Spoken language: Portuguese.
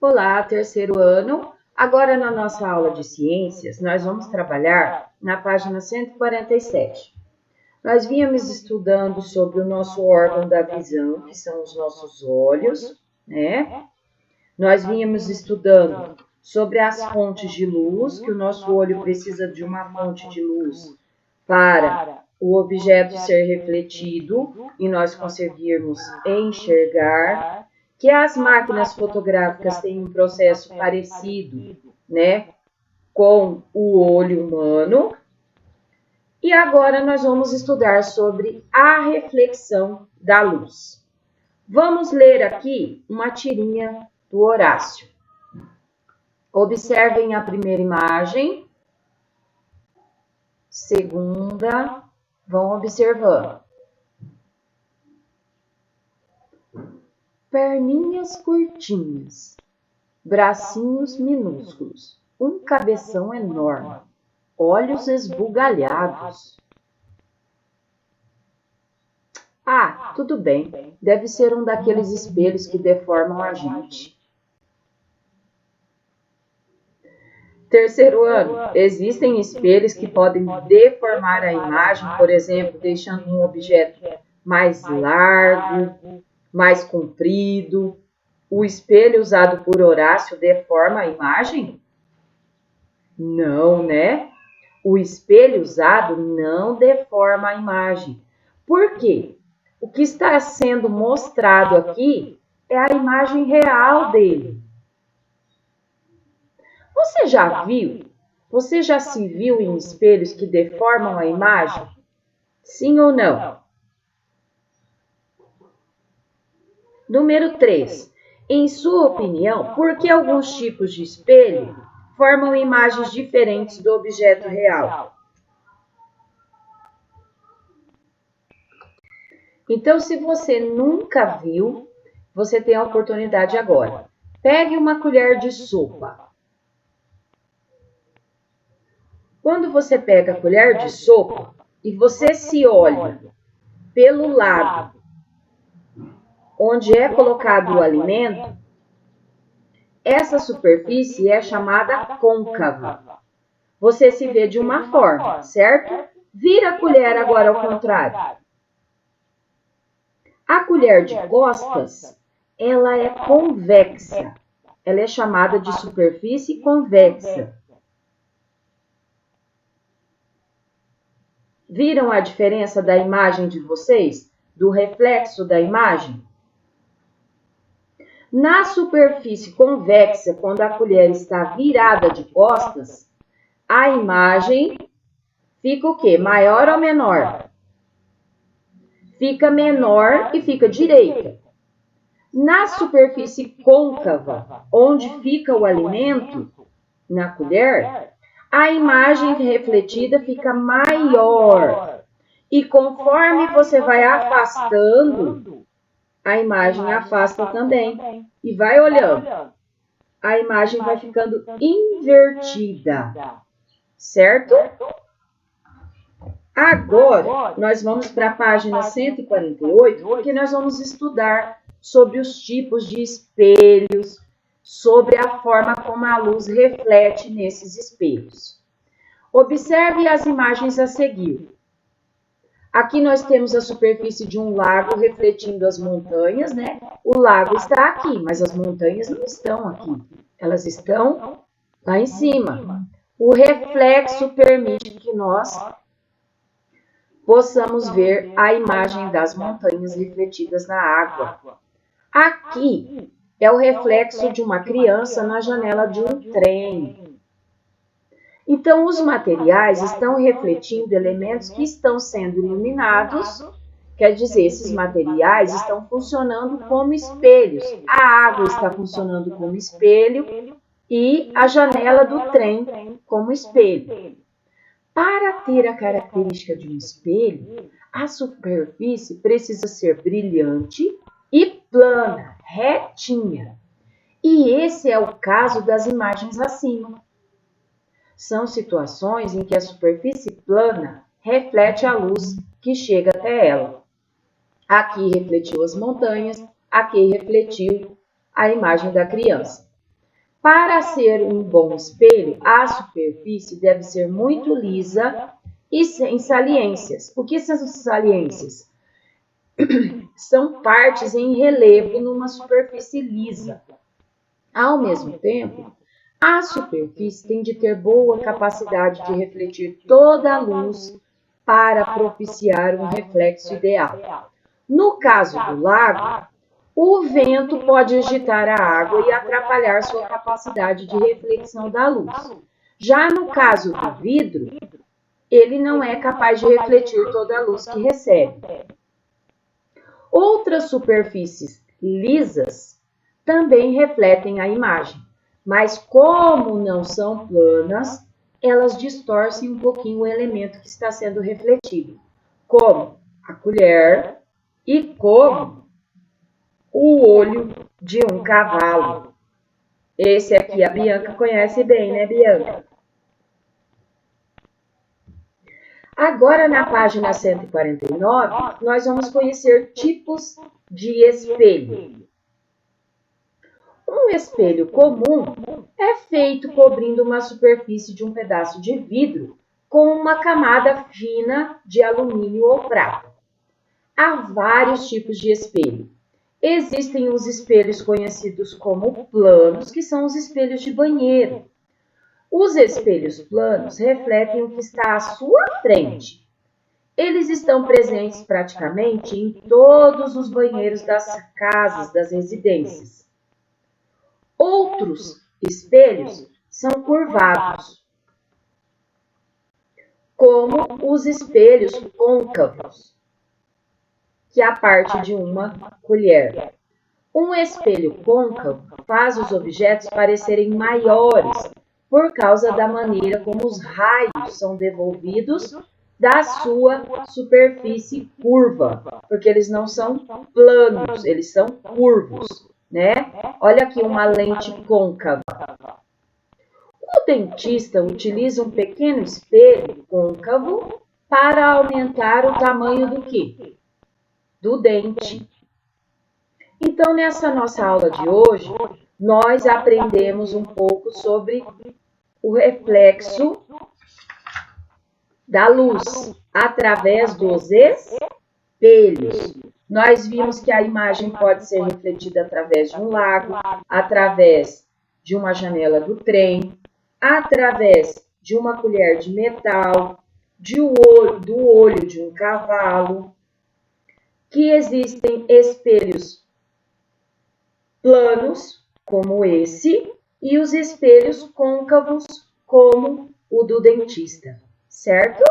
Olá, terceiro ano. Agora na nossa aula de ciências, nós vamos trabalhar na página 147. Nós vínhamos estudando sobre o nosso órgão da visão, que são os nossos olhos, né? Nós vínhamos estudando sobre as fontes de luz, que o nosso olho precisa de uma fonte de luz para o objeto ser refletido e nós conseguirmos enxergar, que as máquinas fotográficas têm um processo parecido, né, com o olho humano. E agora nós vamos estudar sobre a reflexão da luz. Vamos ler aqui uma tirinha do Horácio. Observem a primeira imagem, segunda, vão observando. Perninhas curtinhas, bracinhos minúsculos, um cabeção enorme, olhos esbugalhados. Ah, tudo bem, deve ser um daqueles espelhos que deformam a gente. Terceiro ano, existem espelhos que podem deformar a imagem, por exemplo, deixando um objeto mais largo, mais comprido. O espelho usado por Horácio deforma a imagem? Não, né? O espelho usado não deforma a imagem. Por quê? O que está sendo mostrado aqui é a imagem real dele. Você já viu? Você já se viu em espelhos que deformam a imagem? Sim ou não? Número 3. Em sua opinião, por que alguns tipos de espelho formam imagens diferentes do objeto real? Então, se você nunca viu, você tem a oportunidade agora. Pegue uma colher de sopa. Quando você pega a colher de sopa e você se olha pelo lado onde é colocado o alimento, essa superfície é chamada côncava. Você se vê de uma forma, certo? Vira a colher agora ao contrário. A colher de costas, ela é convexa. Ela é chamada de superfície convexa. Viram a diferença da imagem de vocês? Do reflexo da imagem? Na superfície convexa, quando a colher está virada de costas, a imagem fica o quê? Maior ou menor? Fica menor e fica direita. Na superfície côncava, onde fica o alimento, na colher, a imagem refletida fica maior. E conforme você vai afastando, a imagem afasta também. E vai olhando. A imagem vai ficando invertida. Certo? Agora, nós vamos para a página 148, porque nós vamos estudar sobre os tipos de espelhos, sobre a forma como a luz reflete nesses espelhos. Observe as imagens a seguir. Aqui nós temos a superfície de um lago refletindo as montanhas, né? O lago está aqui, mas as montanhas não estão aqui. Elas estão lá em cima. O reflexo permite que nós possamos ver a imagem das montanhas refletidas na água. Aqui é o reflexo de uma criança na janela de um trem. Então, os materiais estão refletindo elementos que estão sendo iluminados, quer dizer, esses materiais estão funcionando como espelhos. A água está funcionando como espelho e a janela do trem como espelho. Para ter a característica de um espelho, a superfície precisa ser brilhante e plana, retinha. E esse é o caso das imagens acima. São situações em que a superfície plana reflete a luz que chega até ela. Aqui refletiu as montanhas, aqui refletiu a imagem da criança. Para ser um bom espelho, a superfície deve ser muito lisa e sem saliências. O que são saliências? São partes em relevo numa superfície lisa. Ao mesmo tempo, a superfície tem de ter boa capacidade de refletir toda a luz para propiciar um reflexo ideal. No caso do lago, o vento pode agitar a água e atrapalhar sua capacidade de reflexão da luz. Já no caso do vidro, ele não é capaz de refletir toda a luz que recebe. Outras superfícies lisas também refletem a imagem, mas como não são planas, elas distorcem um pouquinho o elemento que está sendo refletido, como a colher e como o olho de um cavalo. Esse aqui a Bianca conhece bem, né, Bianca? Agora, na página 149, nós vamos conhecer tipos de espelho. Um espelho comum é feito cobrindo uma superfície de um pedaço de vidro com uma camada fina de alumínio ou prata. Há vários tipos de espelho. Existem os espelhos conhecidos como planos, que são os espelhos de banheiro. Os espelhos planos refletem o que está à sua frente. Eles estão presentes praticamente em todos os banheiros das casas, das residências. Outros espelhos são curvados, como os espelhos côncavos, que é a parte de uma colher. Um espelho côncavo faz os objetos parecerem maiores por causa da maneira como os raios são devolvidos da sua superfície curva, porque eles não são planos, eles são curvos, né? Olha aqui uma lente côncava. O dentista utiliza um pequeno espelho côncavo para aumentar o tamanho do quê? Do dente. Então, nessa nossa aula de hoje, nós aprendemos um pouco sobre o reflexo da luz através dos espelhos. Nós vimos que a imagem pode ser refletida através de um lago, através de uma janela do trem, através de uma colher de metal, do olho de um cavalo, que existem espelhos planos, como esse, e os espelhos côncavos, como o do dentista, certo?